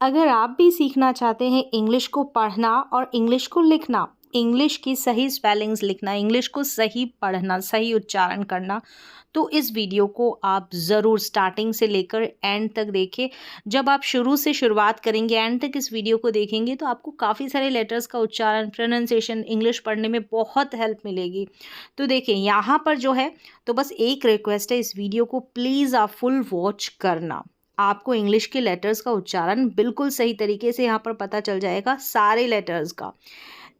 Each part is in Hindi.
अगर आप भी सीखना चाहते हैं इंग्लिश को पढ़ना और इंग्लिश को लिखना, इंग्लिश की सही स्पेलिंग्स लिखना, इंग्लिश को सही पढ़ना, सही उच्चारण करना, तो इस वीडियो को आप ज़रूर स्टार्टिंग से लेकर एंड तक देखें। जब आप शुरू से शुरुआत करेंगे, एंड तक इस वीडियो को देखेंगे, तो आपको काफ़ी सारे लेटर्स का उच्चारण, प्रोनाउंसिएशन, इंग्लिश पढ़ने में बहुत हेल्प मिलेगी। तो देखिए यहाँ पर जो है, तो बस एक रिक्वेस्ट है, इस वीडियो को प्लीज़ आप फुल वॉच करना। आपको इंग्लिश के लेटर्स का उच्चारण बिल्कुल सही तरीके से यहाँ पर पता चल जाएगा, सारे लेटर्स का।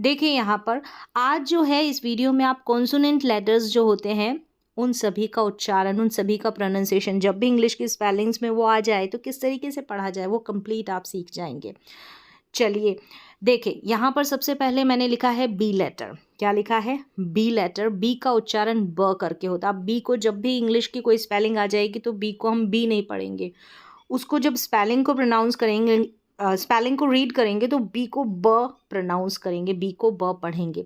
देखिए यहाँ पर आज जो है इस वीडियो में आप कॉन्सोनेंट लेटर्स जो होते हैं उन सभी का उच्चारण, उन सभी का प्रोनाउंसिएशन, जब भी इंग्लिश की स्पेलिंग्स में वो आ जाए तो किस तरीके से पढ़ा जाए वो कंप्लीट आप सीख जाएंगे। चलिए देखिए यहाँ पर सबसे पहले मैंने लिखा है बी लेटर। क्या लिखा है? B letter. बी का उच्चारण ब करके होता है। बी को जब भी इंग्लिश की कोई स्पेलिंग आ जाएगी तो बी को हम बी नहीं पढ़ेंगे, उसको जब स्पेलिंग को प्रोनाउंस करेंगे, स्पेलिंग को रीड करेंगे तो बी को ब प्रोनाउंस करेंगे, बी को ब पढ़ेंगे।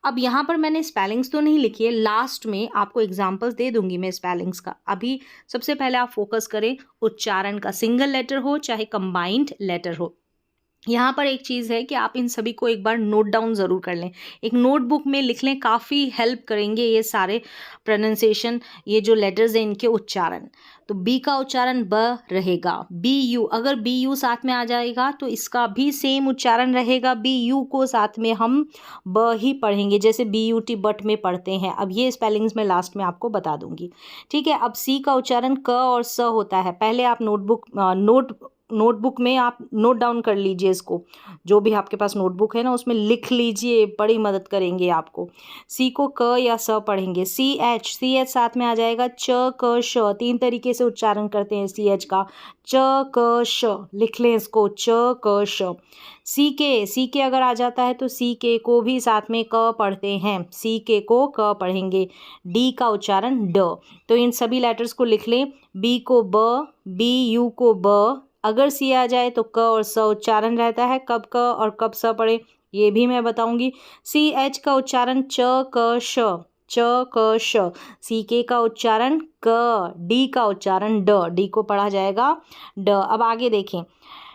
अब यहाँ पर मैंने स्पेलिंग्स तो नहीं लिखी है, लास्ट में आपको एग्जांपल्स दे दूंगी मैं स्पेलिंग्स का। अभी सबसे पहले आप फोकस करें उच्चारण का, सिंगल लेटर हो चाहे कंबाइंड लेटर हो। यहाँ पर एक चीज़ है कि आप इन सभी को एक बार नोट डाउन ज़रूर कर लें, एक नोटबुक में लिख लें, काफ़ी हेल्प करेंगे ये सारे प्रोनाउंसिएशन, ये जो लेटर्स हैं इनके उच्चारण। तो बी का उच्चारण ब रहेगा, बी यू, अगर बी यू साथ में आ जाएगा तो इसका भी सेम उच्चारण रहेगा। बी यू को साथ में हम ब ही पढ़ेंगे, जैसे बी यू टी बट में पढ़ते हैं। अब ये स्पेलिंग्स मैं लास्ट में आपको बता दूंगी, ठीक है। अब सी का उच्चारण क और स होता है। पहले आप नोटबुक में आप नोट डाउन कर लीजिए इसको, जो भी आपके पास नोटबुक है ना उसमें लिख लीजिए, बड़ी मदद करेंगे आपको। सी को क या स पढ़ेंगे। सी एच साथ में आ जाएगा। च क श, तीन तरीके से उच्चारण करते हैं सी एच का। च क श, लिख लें इसको, च क श। सी के अगर आ जाता है तो सी के को भी साथ में क पढ़ते हैं, सी के को क पढ़ेंगे। डी का उच्चारण ड। तो इन सभी लेटर्स को लिख लें, बी को ब, बी यू को ब, अगर सी आ जाए तो क और स उच्चारण रहता है। कब क और कब स पढ़े ये भी मैं बताऊंगी। सी एच का उच्चारण च क श, च क श। सी के का उच्चारण क, डी का उच्चारण ड, डी को पढ़ा जाएगा ड। अब आगे देखें,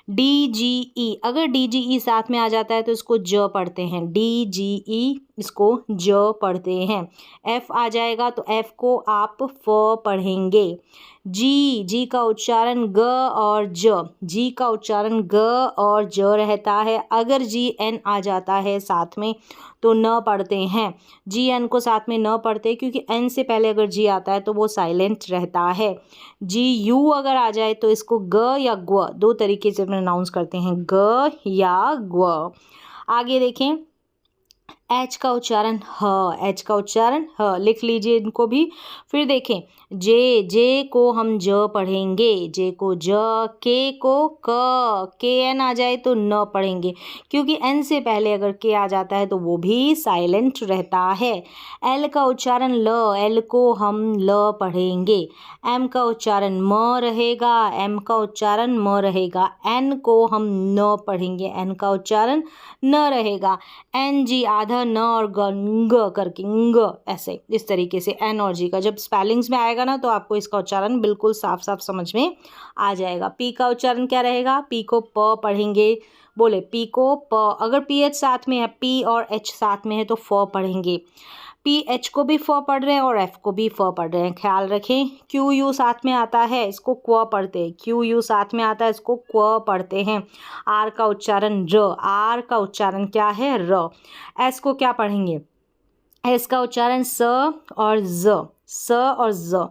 डी जी ई, अगर डी जी ई साथ में आ जाता है तो इसको ज पढ़ते हैं, डी जी ई इसको ज पढ़ते हैं। एफ आ जाएगा तो एफ को आप फ पढ़ेंगे। जी का उच्चारण ग और ज, जी का उच्चारण ग और ज रहता है। अगर जी एन आ जाता है साथ में तो न पढ़ते हैं, जी एन को साथ में न पढ़ते क्योंकि एन से पहले अगर जी आता है तो वो साइलेंट रहता है। जी यू अगर आ जाए तो इसको ग या ग्व, दो तरीके से प्रोनाउंस करते हैं, ग या ग्व। आगे देखें, एच का उच्चारण ह, एच का उच्चारण ह, लिख लीजिए इनको भी। फिर देखें, जे को हम ज पढ़ेंगे, जे को ज, के को क, के एन आ जाए तो न पढ़ेंगे क्योंकि एन से पहले अगर के आ जाता है तो वो भी साइलेंट रहता है। एल का उच्चारण ल, एल को हम ल पढ़ेंगे। एम का उच्चारण म रहेगा, एम का उच्चारण म रहेगा। एन को हम न पढ़ेंगे, एन का उच्चारण न रहेगा। एन जी आधा न और ग करके ग, ऐसे इस तरीके से एन और जी का जब स्पेलिंग्स में आएगा ना तो आपको इसका उच्चारण बिल्कुल साफ साफ समझ में आ जाएगा। पी का उच्चारण क्या रहेगा? पी को प पढ़ेंगे, बोले पी को प। अगर पी एच साथ में है, पी और एच साथ में है तो फ पढ़ेंगे। पी एच को भी फ पढ़ रहे हैं और एफ को भी फ पढ़ रहे हैं, ख्याल रखें। क्यू यू साथ में आता है इसको क्व पढ़ते हैं, क्यू यू साथ में आता है इसको क्व पढ़ते हैं। आर का उच्चारण र, आर का उच्चारण क्या है? र। एस को क्या पढ़ेंगे? एस का उच्चारण स और ज, स और ज।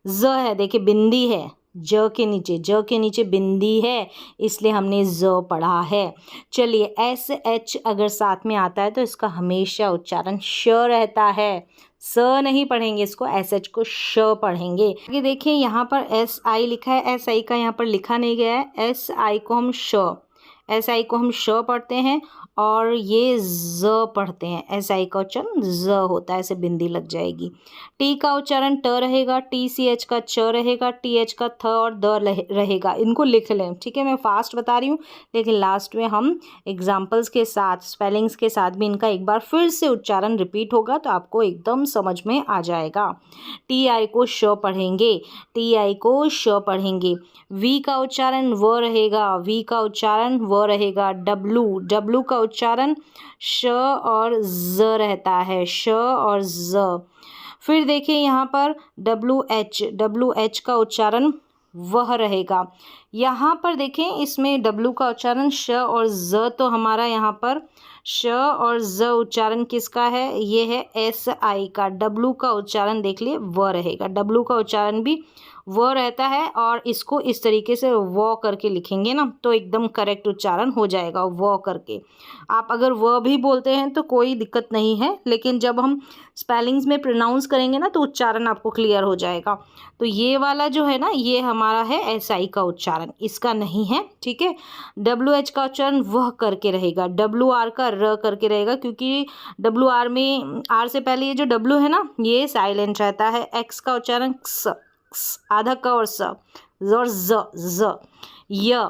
ज है, देखिए बिंदी है, ज के नीचे बिंदी है, इसलिए हमने ज पढ़ा है। चलिए एस एच अगर साथ में आता है तो इसका हमेशा उच्चारण श रहता है, स नहीं पढ़ेंगे इसको, एस एच को श पढ़ेंगे। आगे देखिए यहाँ पर एस आई लिखा है, एस आई का यहाँ पर लिखा नहीं गया है, एस आई को हम श, एस आई को हम श पढ़ते हैं और ये ज पढ़ते हैं। एस आई का उच्चारण ज होता है, ऐसे बिंदी लग जाएगी। टी का उच्चारण ट रहेगा, टी सी एच का च रहेगा, टी एच का थ और द रहेगा। इनको लिख लें, ठीक है। मैं फास्ट बता रही हूँ, लेकिन लास्ट में हम एग्जाम्पल्स के साथ, स्पेलिंग्स के साथ भी इनका एक बार फिर से उच्चारण रिपीट होगा तो आपको एकदम समझ में आ जाएगा। टी आई को श पढ़ेंगे, टी आई को श पढ़ेंगे। वी का उच्चारण व रहेगा, वी का उच्चारण व रहेगा। डब्लू, डब्लू का उच्चारण श और ज रहता है, श और ज। फिर देखिए यहाँ पर डब्लू एच, डब्लू एच का उच्चारण वह रहेगा। यहाँ पर देखें, इसमें डब्लू का उच्चारण श और ज, तो हमारा यहाँ पर श और ज उच्चारण किसका है? ये है एस आई का। डब्लू का उच्चारण देख लिए व रहेगा, डब्लू का उच्चारण भी व रहता है और इसको इस तरीके से व करके लिखेंगे ना तो एकदम करेक्ट उच्चारण हो जाएगा व करके। आप अगर व भी बोलते हैं तो कोई दिक्कत नहीं है, लेकिन जब हम स्पेलिंग्स में प्रोनाउंस करेंगे ना तो उच्चारण आपको क्लियर हो जाएगा। तो ये वाला जो है ना, ये हमारा है एस आई का उच्चारण, इसका नहीं है, ठीक है। डब्ल्यू एच का उच्चारण वह करके रहेगा, डब्ल्यू आर का र करके रहेगा, क्योंकि डब्ल्यू आर में आर से पहले ये जो डब्ल्यू है ना ये साइलेंट रहता है। एक्स का उच्चारण क्स, आधा क और स और ज। य,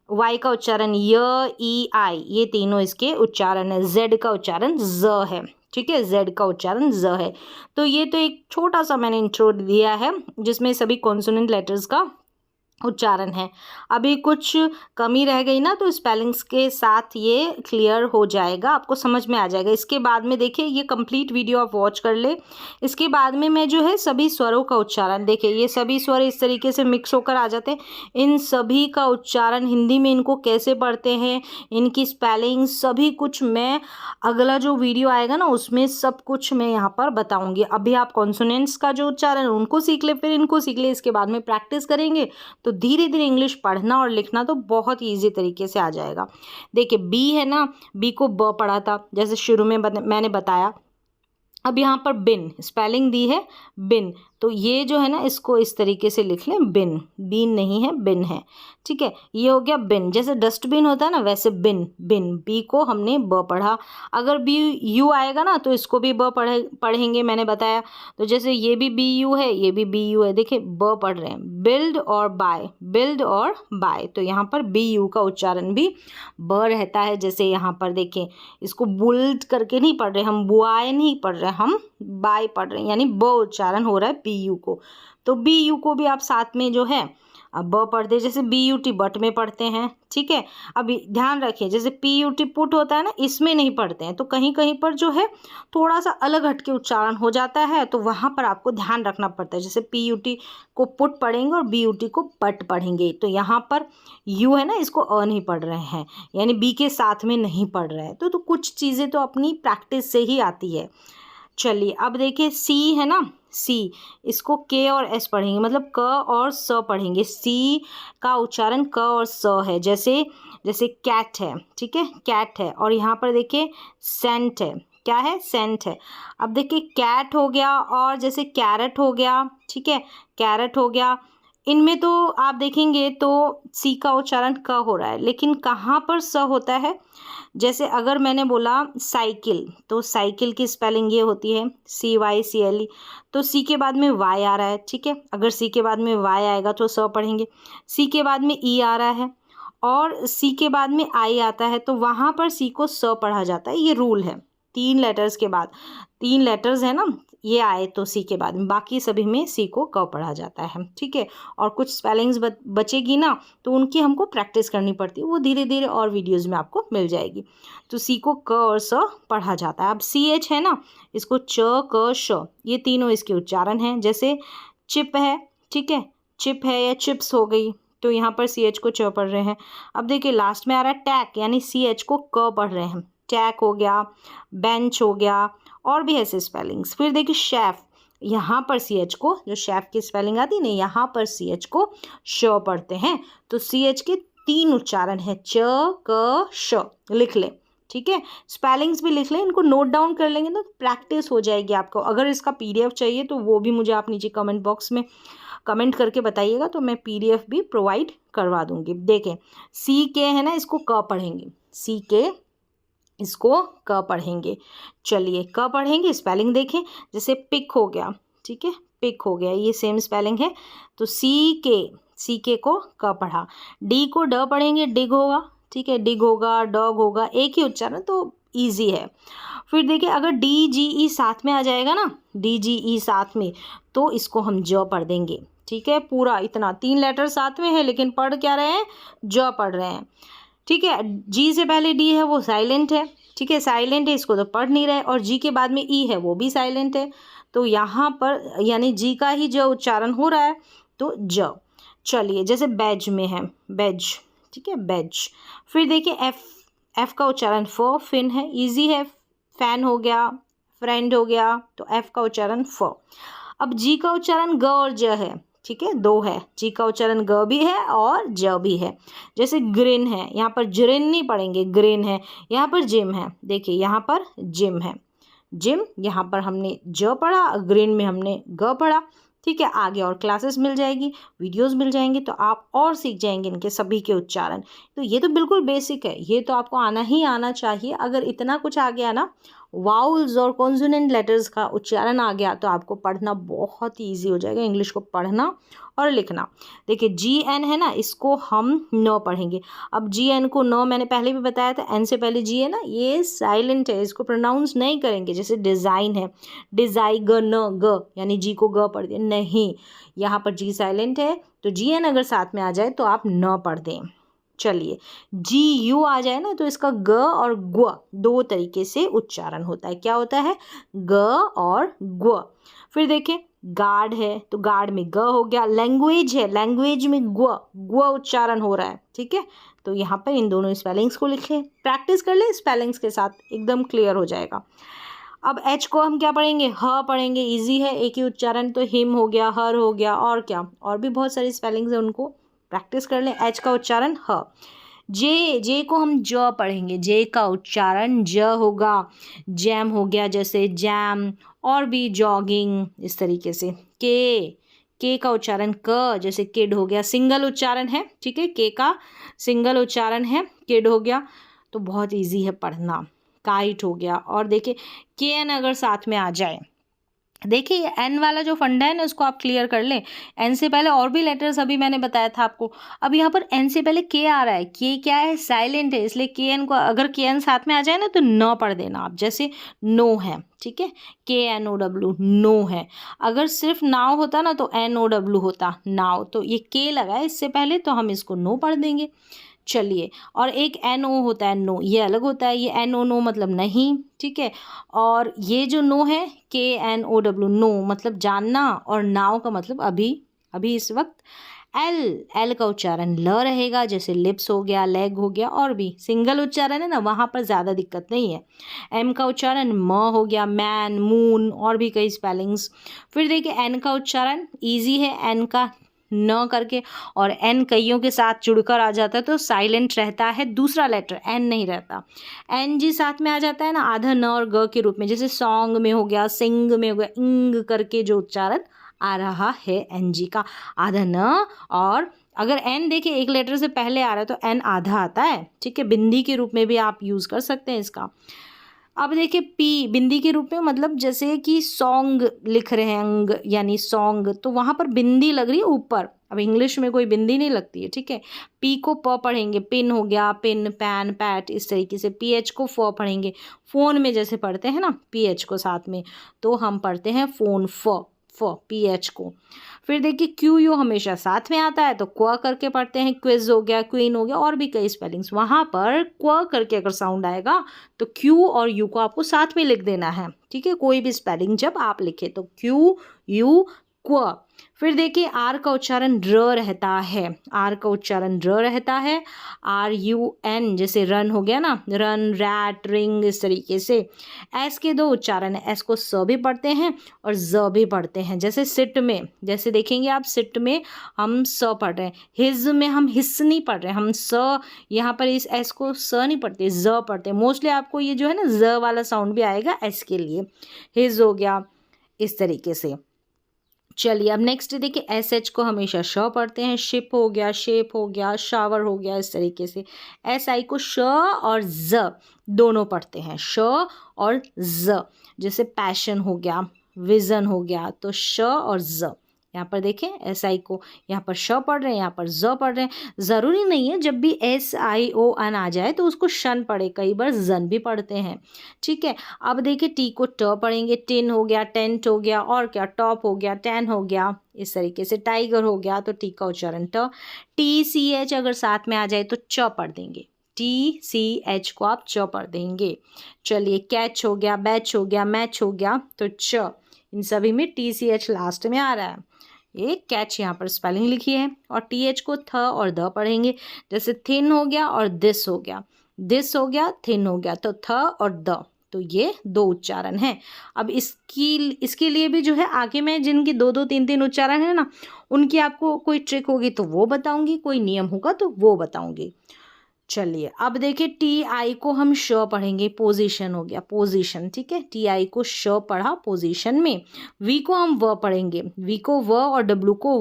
वाई का उच्चारण य, ई, आई, ये तीनों इसके उच्चारण है। जेड का उच्चारण ज है, ठीक है, जेड का उच्चारण ज है। तो ये तो एक छोटा सा मैंने इंट्रो दिया है जिसमें सभी कॉन्सोनेंट लेटर्स का उच्चारण है। अभी कुछ कमी रह गई ना तो स्पेलिंग्स के साथ ये क्लियर हो जाएगा, आपको समझ में आ जाएगा। इसके बाद में देखिए, ये कंप्लीट वीडियो आप वॉच कर ले। इसके बाद में मैं जो है सभी स्वरों का उच्चारण, देखिए ये सभी स्वर इस तरीके से मिक्स होकर आ जाते हैं। इन सभी का उच्चारण हिंदी में इनको कैसे पढ़ते हैं, इनकी स्पेलिंग सभी कुछ मैं अगला जो वीडियो आएगा ना उसमें सब कुछ मैं यहाँ पर बताऊँगी। अभी आप कॉन्सोनेंट्स का जो उच्चारण उनको सीख ले, फिर इनको सीख ले, इसके बाद में प्रैक्टिस करेंगे तो धीरे धीरे इंग्लिश पढ़ना और लिखना तो बहुत ईजी तरीके से आ जाएगा। देखिए बी है ना, बी को ब पढ़ा था जैसे शुरू में मैंने बताया। अब यहाँ पर बिन स्पेलिंग दी है बिन, तो ये जो है ना इसको इस तरीके से लिख लें बिन, बीन नहीं है बिन है, ठीक है। ये हो गया बिन, जैसे डस्टबिन होता है ना वैसे बिन, बिन, बी को हमने ब पढ़ा। अगर बी यू आएगा ना तो इसको भी ब पढ़ेंगे, मैंने बताया। तो जैसे ये भी बी यू है, ये भी बी यू है, देखिए ब पढ़ रहे हैं। बिल्ड और बाय, बिल्ड और बाय, तो यहाँ पर बी यू का उच्चारण भी ब रहता है। जैसे यहाँ पर देखें, इसको बुल्ड करके नहीं पढ़ रहे हम, बुआए नहीं पढ़ रहे हम, बाय पढ़ रहे हैं, यानी ब उच्चारण हो रहा है बी यू को। तो बी यू को भी आप साथ में जो है अब ब पढ़ते, जैसे बी यू टी बट में पढ़ते हैं, ठीक है। अभी ध्यान रखिए, जैसे पी यू टी पुट होता है ना, इसमें नहीं पढ़ते हैं, तो कहीं कहीं पर जो है थोड़ा सा अलग हटके उच्चारण हो जाता है, तो वहाँ पर आपको ध्यान रखना पड़ता है। जैसे पी यू टी को पुट पढ़ेंगे और बी यू टी को बट पढ़ेंगे, तो यहाँ पर यू है ना इसको अ नहीं पढ़ रहे हैं, यानी बी के साथ में नहीं पढ़ रहे हैं। तो कुछ चीज़ें तो अपनी प्रैक्टिस से ही आती है। चलिए अब देखिए सी है ना, सी, इसको के और एस पढ़ेंगे, मतलब क और स पढ़ेंगे। सी का उच्चारण क और स है, जैसे जैसे कैट है, ठीक है, कैट है। और यहाँ पर देखिए सेंट है, क्या है, सेंट है। अब देखिए कैट हो गया और जैसे कैरेट हो गया, ठीक है, कैरेट हो गया। इनमें तो आप देखेंगे तो सी का उच्चारण क हो रहा है, लेकिन कहाँ पर स होता है। जैसे अगर मैंने बोला साइकिल, तो साइकिल की स्पेलिंग ये होती है CYCLE, तो सी के बाद में वाई आ रहा है, ठीक है। अगर सी के बाद में वाई आएगा तो स पढ़ेंगे। सी के बाद में ई आ रहा है और सी के बाद में आई आता है, तो वहाँ पर सी को स पढ़ा जाता है। ये रूल है, 3 लेटर्स के बाद, 3 लेटर्स है ना ये आए तो सी के बाद में, बाकी सभी में सी को क पढ़ा जाता है, ठीक है। और कुछ स्पेलिंग्स बचेगी ना तो उनकी हमको प्रैक्टिस करनी पड़ती है, वो धीरे धीरे और वीडियोज़ में आपको मिल जाएगी। तो सी को क और स पढ़ा जाता है। अब CH है ना, इसको च क श, ये तीनों इसके उच्चारण हैं। जैसे चिप है, ठीक है, चिप है या चिप्स हो गई, तो यहाँ पर CH को च पढ़ रहे हैं। अब देखिए लास्ट में आ रहा है टैक, यानी CH को क पढ़ रहे हैं, टैक हो गया, बेंच हो गया, और भी ऐसे स्पेलिंग्स। फिर देखिए शेफ, यहाँ पर CH को, जो शेफ की स्पेलिंग आती है ना, यहाँ पर CH को श पढ़ते हैं। तो CH के 3 उच्चारण है, च क श, लिख लें, ठीक है। स्पेलिंग्स भी लिख लें, इनको नोट डाउन कर लेंगे तो प्रैक्टिस हो जाएगी आपको। अगर इसका PDF चाहिए तो वो भी मुझे आप नीचे कमेंट बॉक्स में कमेंट करके बताइएगा तो मैं PDF भी प्रोवाइड करवा दूंगी। देखें CK है ना, इसको क पढ़ेंगे, CK इसको क पढ़ेंगे। चलिए क पढ़ेंगे, स्पेलिंग देखें, जैसे पिक हो गया, ठीक है, पिक हो गया, ये सेम स्पेलिंग है। तो CK को क पढ़ा। D को ड पढ़ेंगे, डिग होगा, ठीक है, डिग होगा, डॉग होगा, एक ही उच्चारण, तो ईजी है। फिर देखिए अगर DGE साथ में आ जाएगा ना, DGE साथ में, तो इसको हम ज पढ़ देंगे, ठीक है, पूरा इतना 3 लेटर साथ में है लेकिन पढ़ क्या रहे हैं, ज पढ़ रहे हैं, ठीक है। G से पहले D है वो साइलेंट है, ठीक है, साइलेंट है, इसको तो पढ़ नहीं रहे, और G के बाद में E है वो भी साइलेंट है, तो यहाँ पर यानी G का ही ज उच्चारण हो रहा है, तो ज। चलिए जैसे बैज में है, बैज, ठीक है, बैज। फिर देखिए F का उच्चारण फ, फिन है, इजी है, फैन हो गया, फ्रेंड हो गया, तो F का उच्चारण फ। अब G का उच्चारण ग और ज है, ठीक है, 2 है, G का उच्चारण ग भी है और ज भी है। जैसे ग्रीन है, यहाँ पर जरिन नहीं पढ़ेंगे, ग्रीन है, यहाँ पर जिम है, देखिए यहाँ पर जिम है, जिम, यहाँ पर हमने ज पढ़ा, ग्रीन में हमने ग पढ़ा, ठीक है। आगे और क्लासेस मिल जाएगी, वीडियोस मिल जाएंगी, तो आप और सीख जाएंगे इनके सभी के उच्चारण। तो ये तो बिल्कुल बेसिक है, ये तो आपको आना ही आना चाहिए। अगर इतना कुछ आ गया ना, वाउल्स और कॉन्सोनेंट लेटर्स का उच्चारण आ गया, तो आपको पढ़ना बहुत ही ईजी हो जाएगा, इंग्लिश को पढ़ना और लिखना। देखिए GN है ना, इसको हम न पढ़ेंगे। अब GN को न मैंने पहले भी बताया था, N से पहले G है ना, ये साइलेंट है, इसको प्रोनाउंस नहीं करेंगे। जैसे डिज़ाइन है, डिज़ाई ग न ग, यानी G को ग पढ़ दें, नहीं, यहाँ पर G साइलेंट है, तो GN अगर साथ में आ जाए तो आप न पढ़ दें। चलिए GU आ जाए ना, तो इसका ग और ग्व 2 तरीके से उच्चारण होता है। क्या होता है, ग और ग्व। फिर देखिए गार्ड है, तो गार्ड में ग हो गया। लैंग्वेज है, लैंग्वेज में ग्व उच्चारण हो रहा है, ठीक है। तो यहाँ पर इन दोनों स्पेलिंग्स को लिख लें, प्रैक्टिस कर लें स्पेलिंग्स के साथ, एकदम क्लियर हो जाएगा। अब H को हम क्या पढ़ेंगे, ह पढ़ेंगे, इजी है, एक ही उच्चारण, तो हिम हो गया, हर हो गया, और क्या, और भी बहुत सारी स्पेलिंग्स है, उनको प्रैक्टिस कर लें। H का उच्चारण ह। जे को हम ज पढ़ेंगे, जे का उच्चारण ज होगा। जैम हो गया, जैसे जैम, और भी जॉगिंग, इस तरीके से। के का उच्चारण क, जैसे किड हो गया, सिंगल उच्चारण है, ठीक है, के का सिंगल उच्चारण है, किड हो गया, तो बहुत इजी है पढ़ना। काइट हो गया, और देखिए KN अगर साथ में आ जाए, देखिए ये N वाला जो फंडा है ना, उसको आप क्लियर कर लें। N से पहले और भी लेटर्स अभी मैंने बताया था आपको, अब यहाँ पर N से पहले K आ रहा है, K क्या है, साइलेंट है, इसलिए KN को अगर KN साथ में आ जाए ना, तो न पढ़ देना आप। जैसे नो है, ठीक है, KNOW, नो है। अगर सिर्फ नाव होता ना, तो NOW होता, नाव, तो ये K लगा है इससे पहले, तो हम इसको नो पढ़ देंगे। चलिए, और एक NO होता है, नो, ये अलग होता है, ये NO नो मतलब नहीं, ठीक है। और ये जो नो है KNOW, नो मतलब जानना, और नाव का मतलब अभी इस वक्त। एल का उच्चारण ल रहेगा, जैसे लिप्स हो गया, लेग हो गया, और भी सिंगल उच्चारण है ना, वहाँ पर ज़्यादा दिक्कत नहीं है। M का उच्चारण म हो गया, मैन, मून, और भी कई स्पेलिंग्स। फिर देखिए N का उच्चारण ईजी है, N का न करके, और N कईयों के साथ जुड़कर आ जाता है, तो साइलेंट रहता है, दूसरा लेटर N नहीं रहता। NG साथ में आ जाता है ना, आधा न और ग के रूप में, जैसे सॉन्ग में हो गया, सिंग में हो गया, इंग करके जो उच्चारण आ रहा है NG का, आधा न। और अगर N देखिए एक लेटर से पहले आ रहा है, तो N आधा आता है, ठीक है, बिंदी के रूप में भी आप यूज़ कर सकते हैं इसका। अब देखिए P बिंदी के रूप में, मतलब जैसे कि सॉन्ग लिख रहे हैं, अंग यानी सॉन्ग, तो वहाँ पर बिंदी लग रही है ऊपर। अब इंग्लिश में कोई बिंदी नहीं लगती है, ठीक है। P को प पढ़ेंगे, पिन हो गया, पिन, पैन, पैट, इस तरीके से। PH को फ पढ़ेंगे, फ़ोन में जैसे पढ़ते हैं ना PH को साथ में, तो हम पढ़ते हैं फ़ोन, PH को। फिर देखिए QU हमेशा साथ में आता है, तो क्व करके पढ़ते हैं, क्विज हो गया, क्वीन हो गया, और भी कई स्पेलिंग्स। वहाँ पर क्व करके अगर साउंड आएगा, तो Q और U को आपको साथ में लिख देना है, ठीक है। कोई भी स्पेलिंग जब आप लिखे, तो QU, क्व। फिर देखिए R का उच्चारण र रहता है, R का उच्चारण र रहता है, RUN, जैसे रन हो गया ना, रन, रैट, रिंग, इस तरीके से। S के 2 उच्चारण है, S को स भी पढ़ते हैं और ज भी पढ़ते हैं। जैसे सिट में, जैसे देखेंगे आप, सिट में हम स पढ़ रहे हैं, हिज में हम हिस्स नहीं पढ़ रहे हैं, हम स, यहाँ पर इस S को स नहीं पढ़ते, ज पढ़ते हैं। मोस्टली आपको ये जो है ना, ज वाला साउंड भी आएगा S के लिए, हिज हो गया, इस तरीके से। चलिए अब नेक्स्ट देखिए, एस एच को हमेशा श पढ़ते हैं, शिप हो गया, शेप हो गया, शावर हो गया, इस तरीके से। एस आई को श और ज दोनों पढ़ते हैं, श और ज। जैसे पैशन हो गया, विजन हो गया, तो श और ज। यहाँ पर देखें एस आई को यहाँ पर श पढ़ रहे हैं, यहाँ पर ज पढ़ रहे हैं। ज़रूरी नहीं है जब भी एस आई ओ अन आ जाए तो उसको शन पढ़े, कई बार जन भी पढ़ते हैं, ठीक है। अब देखिए टी को ट पढ़ेंगे, टिन हो गया, टेंट हो गया, और क्या, टॉप हो गया, टैन हो गया, इस तरीके से। टाइगर हो गया तो टी का उच्चारण ट। टी सी एच अगर साथ में आ जाए तो च पढ़ देंगे, टी सी एच को आप च पढ़ देंगे। चलिए कैच हो गया, बैच हो गया, मैच हो गया, तो च। इन सभी में टी सी एच लास्ट में आ रहा है, ये कैच यहाँ पर स्पेलिंग लिखी है। और टी एच को थ और द पढ़ेंगे, जैसे थिन हो गया और दिस हो गया, दिस हो गया, थिन हो गया, तो थ और द, तो ये दो उच्चारण हैं। अब इसके लिए भी जो है आगे में जिनकी दो दो तीन तीन उच्चारण है ना, उनकी आपको कोई ट्रिक होगी तो वो बताऊंगी, कोई नियम होगा तो वो बताऊंगी। चलिए अब देखिए टी आई को हम श पढ़ेंगे, पोजीशन हो गया, पोजीशन, ठीक है। टी आई को श पढ़ा पोजीशन में। वी को हम व पढ़ेंगे, वी को व और डब्लू को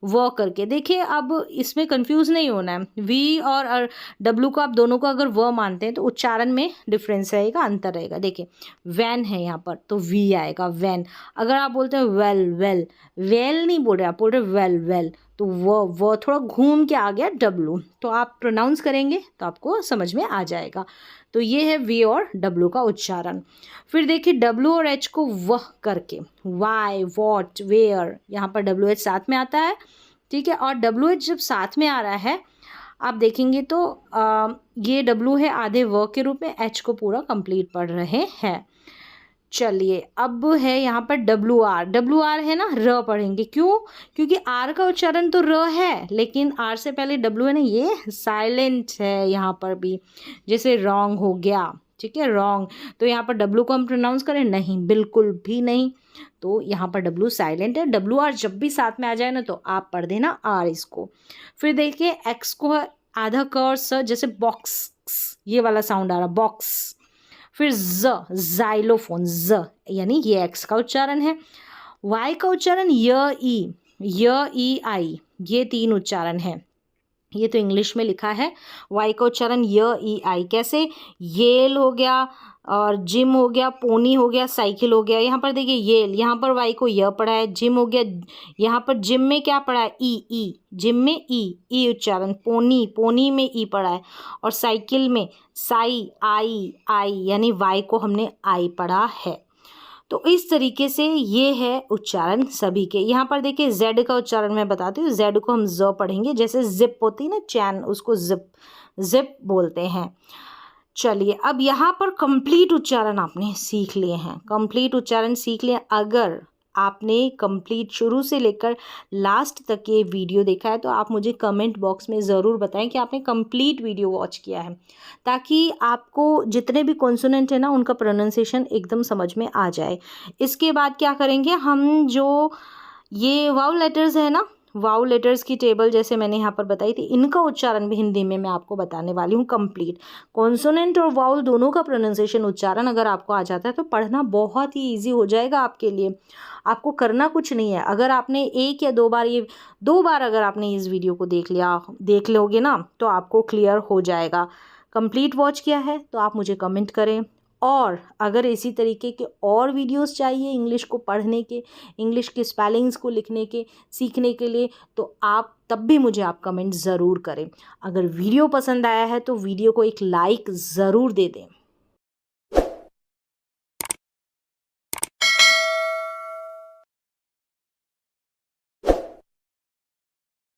व करके। देखिए अब इसमें कंफ्यूज नहीं होना है, वी और डब्लू को आप दोनों को अगर व मानते हैं तो उच्चारण में डिफरेंस रहेगा, अंतर रहेगा। देखिए वैन है यहाँ पर तो वी आएगा, वैन। अगर आप बोलते हैं वेल, वेल, वेल नहीं बोल रहे, आप बोल रहे वेल, वेल, तो वो थोड़ा घूम के आ गया डब्लू, तो आप प्रोनाउंस करेंगे तो आपको समझ में आ जाएगा। तो ये है वी और डब्लू का उच्चारण। फिर देखिए डब्लू और एच को वह करके, वाई, वॉट, वेयर, यहाँ पर डब्लू एच साथ में आता है, ठीक है। और डब्लू एच जब साथ में आ रहा है आप देखेंगे तो ये डब्लू है आधे व के रूप में, एच को पूरा कंप्लीट पढ़ रहे हैं। चलिए अब है यहाँ पर डब्लू आर है ना, र पढ़ेंगे, क्यों? क्योंकि आर का उच्चारण तो र है, लेकिन आर से पहले डब्लू है ना, ये साइलेंट है यहाँ पर भी। जैसे रॉन्ग हो गया, ठीक है, रॉन्ग, तो यहाँ पर डब्लू को हम प्रोनाउंस करें? नहीं, बिल्कुल भी नहीं। तो यहाँ पर डब्लू साइलेंट है। डब्लू आर जब भी साथ में आ जाए ना तो आप पढ़ देना आर इसको। फिर देखिए एक्स को आधा क और स, जैसे बॉक्स, ये वाला साउंड आ रहा, बॉक्स। फिर जाइलोफोन, ज, यानी ये एक्स का उच्चारण है। वाई का उच्चारण य, आई, ये तीन उच्चारण है। ये तो इंग्लिश में लिखा है। वाई का उच्चारण य, आई, कैसे? येल हो गया, और जिम हो गया, पोनी हो गया, साइकिल हो गया। यहाँ पर देखिए येल, यहाँ पर वाई को य पढ़ा है। जिम हो गया, यहाँ पर जिम में क्या पढ़ा है? ई, जिम में ई उच्चारण। पोनी में ई पढ़ा है। और साइकिल में आई, यानी वाई को हमने आई पढ़ा है। तो इस तरीके से ये है उच्चारण सभी के। यहाँ पर देखिए जेड का उच्चारण मैं बताती हूँ। जेड को हम ज पढ़ेंगे, जैसे जिप होती है ना चैन, उसको जिप बोलते हैं। चलिए अब यहाँ पर कंप्लीट उच्चारण आपने सीख लिए हैं, कंप्लीट उच्चारण सीख लिए। अगर आपने कंप्लीट शुरू से लेकर लास्ट तक ये वीडियो देखा है तो आप मुझे कमेंट बॉक्स में ज़रूर बताएं कि आपने कंप्लीट वीडियो वॉच किया है, ताकि आपको जितने भी कॉन्सोनेंट है ना उनका प्रोनाउंसिएशन एकदम समझ में आ जाए। इसके बाद क्या करेंगे हम, जो ये वाउ लेटर्स है ना, वाउ लेटर्स की टेबल जैसे मैंने यहाँ पर बताई थी, इनका उच्चारण भी हिंदी में मैं आपको बताने वाली हूँ कंप्लीट। कॉन्सोनेंट और वाउल दोनों का प्रोनाउंसिएशन उच्चारण अगर आपको आ जाता है तो पढ़ना बहुत ही इजी हो जाएगा आपके लिए। आपको करना कुछ नहीं है। अगर आपने एक या दो बार अगर आपने इस वीडियो को देख लोगे ना तो आपको क्लियर हो जाएगा। कंप्लीट वॉच किया है तो आप मुझे कमेंट करें। और अगर इसी तरीके के और वीडियोस चाहिए इंग्लिश को पढ़ने के, इंग्लिश के स्पेलिंग्स को लिखने के, सीखने के लिए, तो आप तब भी मुझे आप कमेंट ज़रूर करें। अगर वीडियो पसंद आया है तो वीडियो को एक लाइक ज़रूर दे दें।